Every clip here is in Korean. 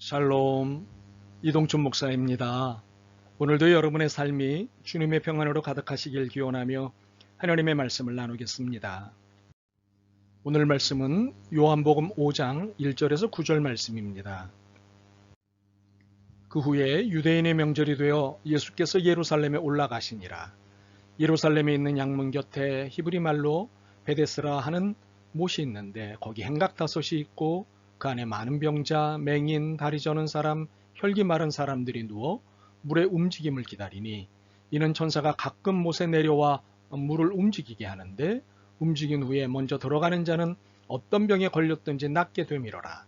샬롬, 이동춘 목사입니다. 오늘도 여러분의 삶이 주님의 평안으로 가득하시길 기원하며 하나님의 말씀을 나누겠습니다. 오늘 말씀은 요한복음 5장 1절에서 9절 말씀입니다. 그 후에 유대인의 명절이 되어 예수께서 예루살렘에 올라가시니라. 예루살렘에 있는 양문 곁에 히브리 말로 베데스라 하는 못이 있는데 거기 행각5이 있고 그 안에 많은 병자, 맹인, 다리 저는 사람, 혈기 마른 사람들이 누워 물의 움직임을 기다리니 이는 천사가 가끔 못에 내려와 물을 움직이게 하는데 움직인 후에 먼저 들어가는 자는 어떤 병에 걸렸든지 낫게 되밀어라.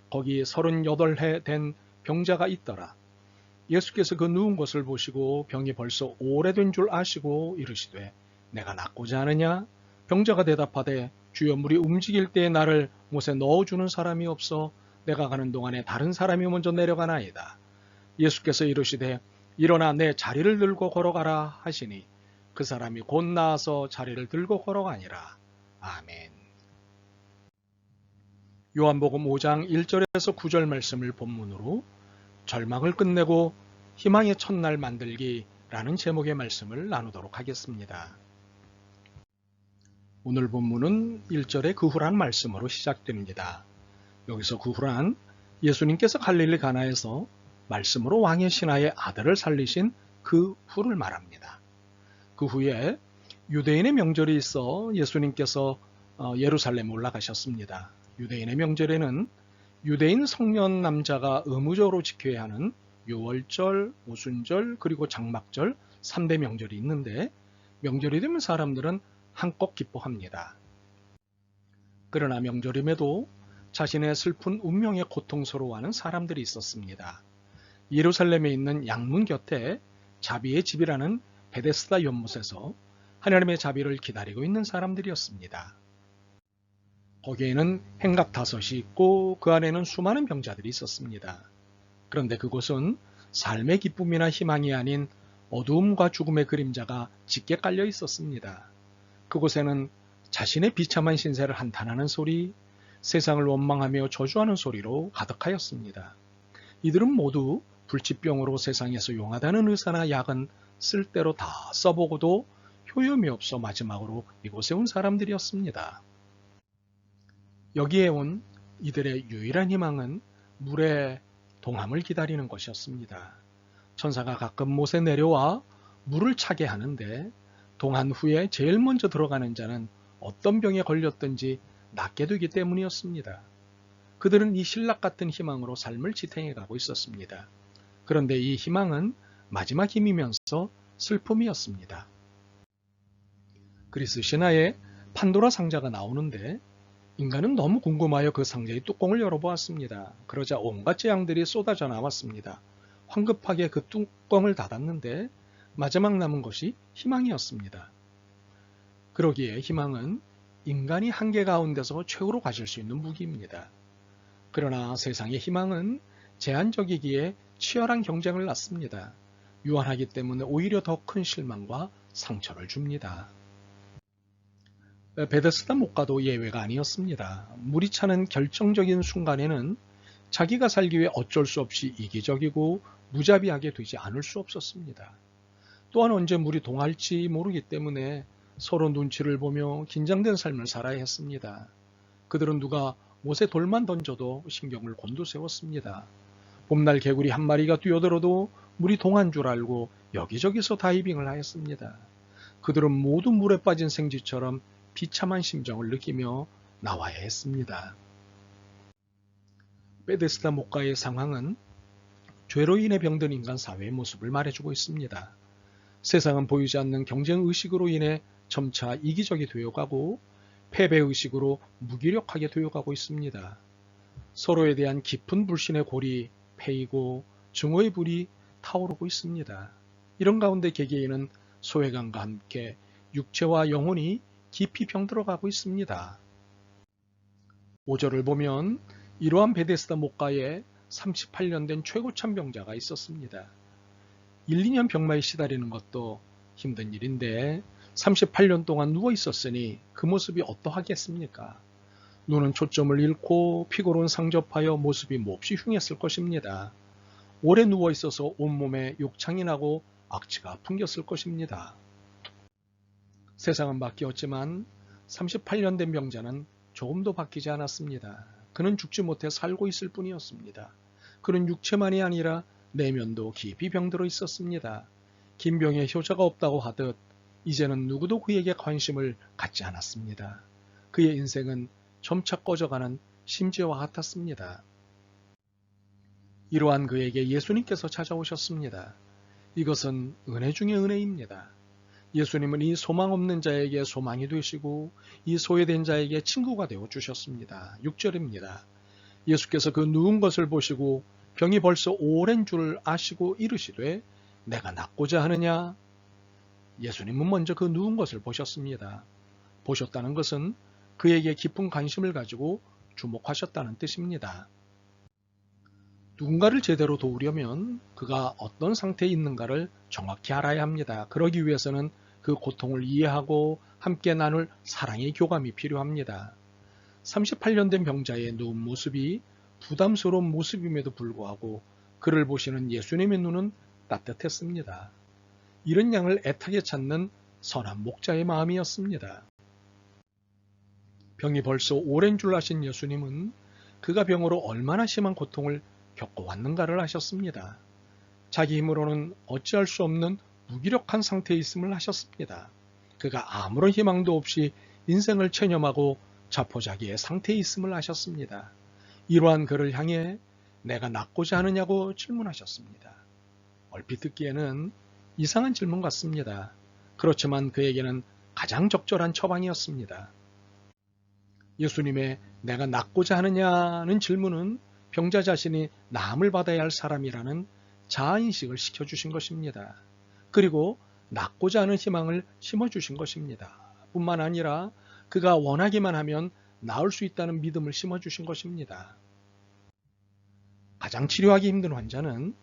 거기 38해 된 병자가 있더라. 예수께서 그 누운 것을 보시고 병이 벌써 오래된 줄 아시고 이르시되 내가 낫고자 하느냐? 병자가 대답하되 주여 물이 움직일 때에 나를 못에 넣어주는 사람이 없어 내가 가는 동안에 다른 사람이 먼저 내려가나이다. 예수께서 이르시되 일어나 내 자리를 들고 걸어가라 하시니 그 사람이 곧 나아서 자리를 들고 걸어가니라. 아멘. 요한복음 5장 1절에서 9절 말씀을 본문으로 절망을 끝내고 희망의 첫날 만들기라는 제목의 말씀을 나누도록 하겠습니다. 오늘 본문은 1절의 그 후란 말씀으로 시작됩니다. 여기서 그 후란 예수님께서 갈릴리 가나에서 말씀으로 왕의 신하의 아들을 살리신 그 후를 말합니다. 그 후에 유대인의 명절이 있어 예수님께서 예루살렘에 올라가셨습니다. 유대인의 명절에는 유대인 성년 남자가 의무적으로 지켜야 하는 유월절, 오순절, 그리고 장막절 3대 명절이 있는데 명절이 되면 사람들은 한껏 기뻐합니다. 그러나 명절임에도 자신의 슬픈 운명에 고통스러워하는 사람들이 있었습니다. 예루살렘에 있는 양문 곁에 자비의 집이라는 베데스다 연못에서 하나님의 자비를 기다리고 있는 사람들이었습니다. 거기에는 행각5이 있고 그 안에는 수많은 병자들이 있었습니다. 그런데 그곳은 삶의 기쁨이나 희망이 아닌 어두움과 죽음의 그림자가 짙게 깔려 있었습니다. 그곳에는 자신의 비참한 신세를 한탄하는 소리, 세상을 원망하며 저주하는 소리로 가득하였습니다. 이들은 모두 불치병으로 세상에서 용하다는 의사나 약은 쓸대로 다 써보고도 효험이 없어 마지막으로 이곳에 온 사람들이었습니다. 여기에 온 이들의 유일한 희망은 물의 동함을 기다리는 것이었습니다. 천사가 가끔 못에 내려와 물을 차게 하는데 동한 후에 제일 먼저 들어가는 자는 어떤 병에 걸렸든지 낫게 되기 때문이었습니다. 그들은 이 신락 같은 희망으로 삶을 지탱해 가고 있었습니다. 그런데 이 희망은 마지막 힘이면서 슬픔이었습니다. 그리스 신화에 판도라 상자가 나오는데 인간은 너무 궁금하여 그 상자의 뚜껑을 열어보았습니다. 그러자 온갖 재앙들이 쏟아져 나왔습니다. 황급하게 그 뚜껑을 닫았는데 마지막 남은 것이 희망이었습니다. 그러기에 희망은 인간이 한계 가운데서 최후로 가질 수 있는 무기입니다. 그러나 세상의 희망은 제한적이기에 치열한 경쟁을 낳습니다. 유한하기 때문에 오히려 더 큰 실망과 상처를 줍니다. 베데스다 목가도 예외가 아니었습니다. 물이 차는 결정적인 순간에는 자기가 살기 위해 어쩔 수 없이 이기적이고 무자비하게 되지 않을 수 없었습니다. 또한 언제 물이 동할지 모르기 때문에 서로 눈치를 보며 긴장된 삶을 살아야 했습니다. 그들은 누가 못에 돌만 던져도 신경을 곤두세웠습니다. 봄날 개구리 한 마리가 뛰어들어도 물이 동한 줄 알고 여기저기서 다이빙을 하였습니다. 그들은 모두 물에 빠진 생쥐처럼 비참한 심정을 느끼며 나와야 했습니다. 베데스다 목가의 상황은 죄로 인해 병든 인간 사회의 모습을 말해주고 있습니다. 세상은 보이지 않는 경쟁의식으로 인해 점차 이기적이 되어가고 패배의식으로 무기력하게 되어가고 있습니다. 서로에 대한 깊은 불신의 골이 패이고 증오의 불이 타오르고 있습니다. 이런 가운데 개개인은 소외감과 함께 육체와 영혼이 깊이 병들어가고 있습니다. 5절을 보면 이러한 베데스다 목가에 38년 된 최고참 병자가 있었습니다. 1, 2년 병마에 시달리는 것도 힘든 일인데 38년 동안 누워 있었으니 그 모습이 어떠하겠습니까? 눈은 초점을 잃고 피골은 상접하여 모습이 몹시 흉했을 것입니다. 오래 누워 있어서 온몸에 욕창이 나고 악취가 풍겼을 것입니다. 세상은 바뀌었지만 38년 된 병자는 조금도 바뀌지 않았습니다. 그는 죽지 못해 살고 있을 뿐이었습니다. 그는 육체만이 아니라 내면도 깊이 병들어 있었습니다. 긴 병에 효자가 없다고 하듯 이제는 누구도 그에게 관심을 갖지 않았습니다. 그의 인생은 점차 꺼져가는 심지어와 같았습니다. 이러한 그에게 예수님께서 찾아오셨습니다. 이것은 은혜 중의 은혜입니다. 예수님은 이 소망 없는 자에게 소망이 되시고 이 소외된 자에게 친구가 되어 주셨습니다. 6절입니다. 예수께서 그 누운 것을 보시고 병이 벌써 오랜 줄 아시고 이르시되 내가 낫고자 하느냐? 예수님은 먼저 그 누운 것을 보셨습니다. 보셨다는 것은 그에게 깊은 관심을 가지고 주목하셨다는 뜻입니다. 누군가를 제대로 도우려면 그가 어떤 상태에 있는가를 정확히 알아야 합니다. 그러기 위해서는 그 고통을 이해하고 함께 나눌 사랑의 교감이 필요합니다. 38년 된 병자의 누운 모습이 부담스러운 모습임에도 불구하고 그를 보시는 예수님의 눈은 따뜻했습니다. 이런 양을 애타게 찾는 선한 목자의 마음이었습니다. 병이 벌써 오랜 줄 아신 예수님은 그가 병으로 얼마나 심한 고통을 겪어왔는가를 아셨습니다. 자기 힘으로는 어찌할 수 없는 무기력한 상태에 있음을 하셨습니다. 그가 아무런 희망도 없이 인생을 체념하고 자포자기의 상태에 있음을 하셨습니다. 이러한 그를 향해 내가 낫고자 하느냐고 질문하셨습니다. 얼핏 듣기에는 이상한 질문 같습니다. 그렇지만 그에게는 가장 적절한 처방이었습니다. 예수님의 내가 낫고자 하느냐는 질문은 병자 자신이 나음을 받아야 할 사람이라는 자아인식을 시켜주신 것입니다. 그리고 낫고자 하는 희망을 심어주신 것입니다. 뿐만 아니라 그가 원하기만 하면 나을 수 있다는 믿음을 심어주신 것입니다. 가장 치료하기 힘든 환자는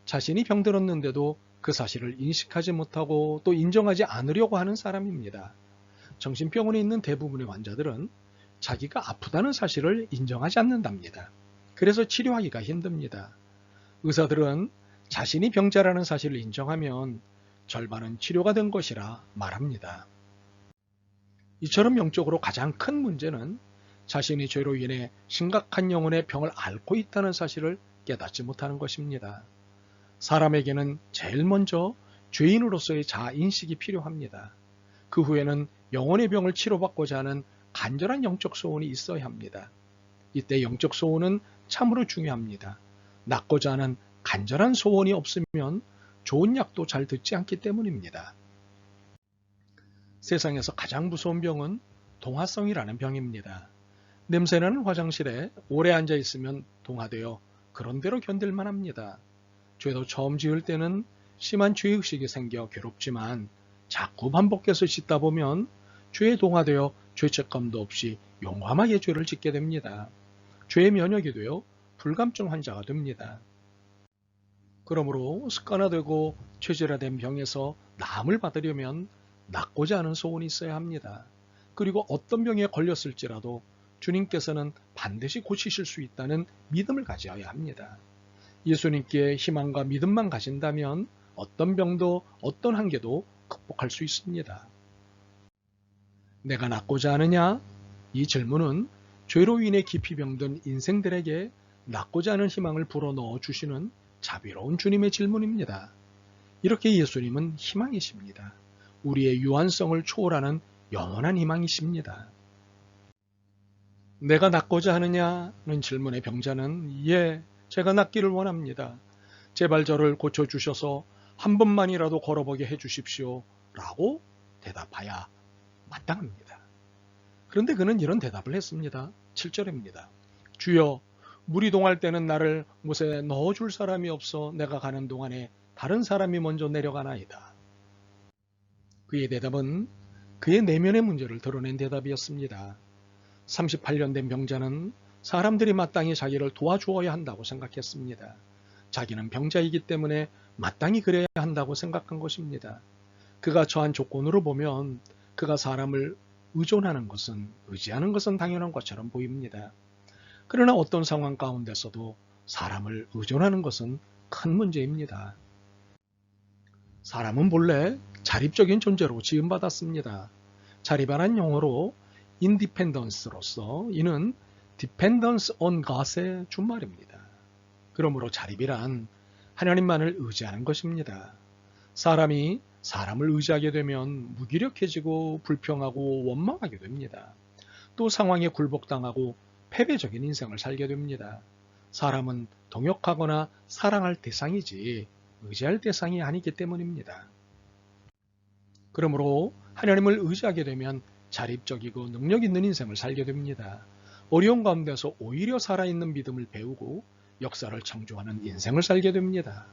자신이 병들었는데도 그 사실을 인식하지 못하고 또 인정하지 않으려고 하는 사람입니다. 정신병원에 있는 대부분의 환자들은 자기가 아프다는 사실을 인정하지 않는답니다. 그래서 치료하기가 힘듭니다. 의사들은 자신이 병자라는 사실을 인정하면 절반은 치료가 된 것이라 말합니다. 이처럼 영적으로 가장 큰 문제는 자신이 죄로 인해 심각한 영혼의 병을 앓고 있다는 사실을 깨닫지 못하는 것입니다. 사람에게는 제일 먼저 죄인으로서의 자아인식이 필요합니다. 그 후에는 영혼의 병을 치료받고자 하는 간절한 영적 소원이 있어야 합니다. 이때 영적 소원은 참으로 중요합니다. 낫고자 하는 간절한 소원이 없으면 좋은 약도 잘 듣지 않기 때문입니다. 세상에서 가장 무서운 병은 동화성이라는 병입니다. 냄새나는 화장실에 오래 앉아 있으면 동화되어 그런 대로 견딜만 합니다. 죄도 처음 지을 때는 심한 죄의식이 생겨 괴롭지만 자꾸 반복해서 짓다 보면 죄에 동화되어 죄책감도 없이 용감하게 죄를 짓게 됩니다. 죄의 면역이 되어 불감증 환자가 됩니다. 그러므로 습관화되고 체질화된 병에서 나음을 받으려면 낫고자 하는 소원이 있어야 합니다. 그리고 어떤 병에 걸렸을지라도 주님께서는 반드시 고치실 수 있다는 믿음을 가져야 합니다. 예수님께 희망과 믿음만 가진다면 어떤 병도 어떤 한계도 극복할 수 있습니다. 내가 낫고자 하느냐? 이 질문은 죄로 인해 깊이 병든 인생들에게 낫고자 하는 희망을 불어넣어 주시는 자비로운 주님의 질문입니다. 이렇게 예수님은 희망이십니다. 우리의 유한성을 초월하는 영원한 희망이십니다. 내가 낫고자 하느냐는 질문의 병자는 예, 제가 낫기를 원합니다. 제발 저를 고쳐주셔서 한 번만이라도 걸어보게 해주십시오. 라고 대답하야 마땅합니다. 그런데 그는 이런 대답을 했습니다. 7절입니다. 주여, 물이 동할 때는 나를 못에 넣어줄 사람이 없어 내가 가는 동안에 다른 사람이 먼저 내려가나이다. 그의 대답은 그의 내면의 문제를 드러낸 대답이었습니다. 38년 된 병자는 사람들이 마땅히 자기를 도와주어야 한다고 생각했습니다. 자기는 병자이기 때문에 마땅히 그래야 한다고 생각한 것입니다. 그가 처한 조건으로 보면 그가 사람을 의존하는 것은, 의지하는 것은 당연한 것처럼 보입니다. 그러나 어떤 상황 가운데서도 사람을 의존하는 것은 큰 문제입니다. 사람은 본래 자립적인 존재로 지음받았습니다. 자립이라는 용어로 independence로서 이는 dependence on God의 준말입니다. 그러므로 자립이란 하나님만을 의지하는 것입니다. 사람이 사람을 의지하게 되면 무기력해지고 불평하고 원망하게 됩니다. 또 상황에 굴복당하고 패배적인 인생을 살게 됩니다. 사람은 동역하거나 사랑할 대상이지 의지할 대상이 아니기 때문입니다. 그러므로 하나님을 의지하게 되면 자립적이고 능력 있는 인생을 살게 됩니다. 어려운 가운데서 오히려 살아있는 믿음을 배우고 역사를 창조하는 인생을 살게 됩니다.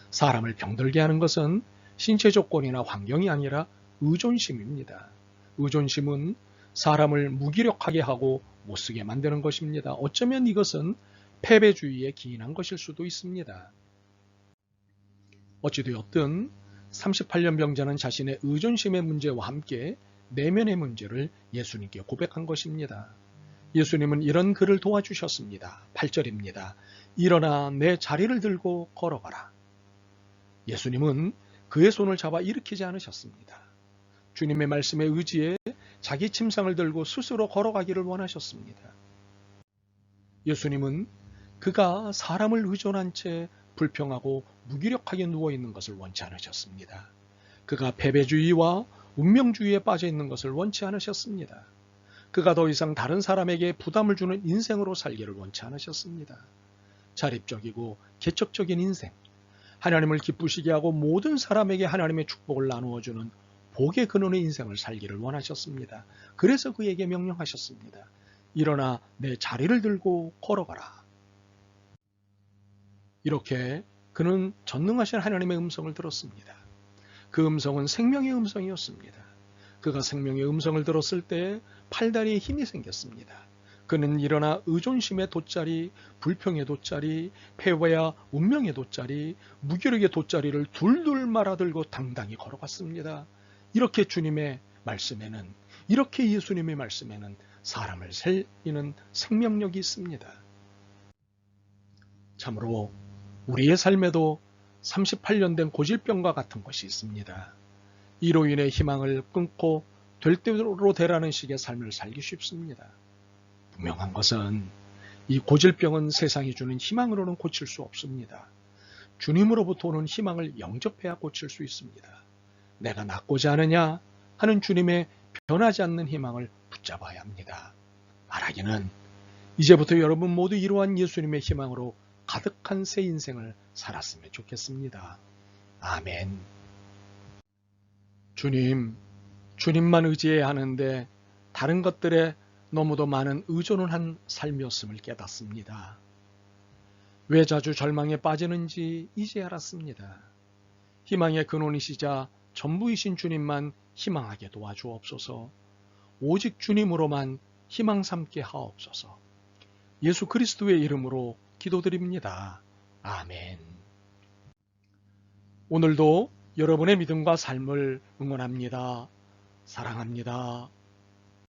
사람을 병들게 하는 것은 신체 조건이나 환경이 아니라 의존심입니다. 의존심은 사람을 무기력하게 하고 못쓰게 만드는 것입니다. 어쩌면 이것은 패배주의에 기인한 것일 수도 있습니다. 어찌되었든 38년 병자는 자신의 의존심의 문제와 함께 내면의 문제를 예수님께 고백한 것입니다. 예수님은 이런 그를 도와주셨습니다. 8절입니다. 일어나 내 자리를 들고 걸어가라. 예수님은 그의 손을 잡아 일으키지 않으셨습니다. 주님의 말씀에 의지해 자기 침상을 들고 스스로 걸어가기를 원하셨습니다. 예수님은 그가 사람을 의존한 채 불평하고 무기력하게 누워있는 것을 원치 않으셨습니다. 그가 패배주의와 운명주의에 빠져있는 것을 원치 않으셨습니다. 그가 더 이상 다른 사람에게 부담을 주는 인생으로 살기를 원치 않으셨습니다. 자립적이고 개척적인 인생, 하나님을 기쁘시게 하고 모든 사람에게 하나님의 축복을 나누어주는 복의 근원의 인생을 살기를 원하셨습니다. 그래서 그에게 명령하셨습니다. 일어나 내 자리를 들고 걸어가라. 이렇게 그는 전능하신 하나님의 음성을 들었습니다. 그 음성은 생명의 음성이었습니다. 그가 생명의 음성을 들었을 때 팔다리에 힘이 생겼습니다. 그는 일어나 의존심의 돗자리, 불평의 돗자리, 패배와 운명의 돗자리, 무기력의 돗자리를 둘둘 말아들고 당당히 걸어갔습니다. 이렇게 주님의 말씀에는, 이렇게 예수님의 말씀에는 사람을 살리는 생명력이 있습니다. 참으로 우리의 삶에도 38년 된 고질병과 같은 것이 있습니다. 이로 인해 희망을 끊고 될 대로 되라는 식의 삶을 살기 쉽습니다. 분명한 것은 이 고질병은 세상이 주는 희망으로는 고칠 수 없습니다. 주님으로부터 오는 희망을 영접해야 고칠 수 있습니다. 내가 낫고자 하느냐 하는 주님의 변하지 않는 희망을 붙잡아야 합니다. 말하기는 이제부터 여러분 모두 이러한 예수님의 희망으로 가득한 새 인생을 살았으면 좋겠습니다. 아멘. 주님만 의지해야 하는데 다른 것들에 너무도 많은 의존을 한 삶이었음을 깨닫습니다. 왜 자주 절망에 빠지는지 이제 알았습니다. 희망의 근원이시자 전부이신 주님만 희망하게 도와주옵소서. 오직 주님으로만 희망 삼게 하옵소서. 예수 그리스도의 이름으로 기도드립니다. 아멘. 오늘도 여러분의 믿음과 삶을 응원합니다. 사랑합니다.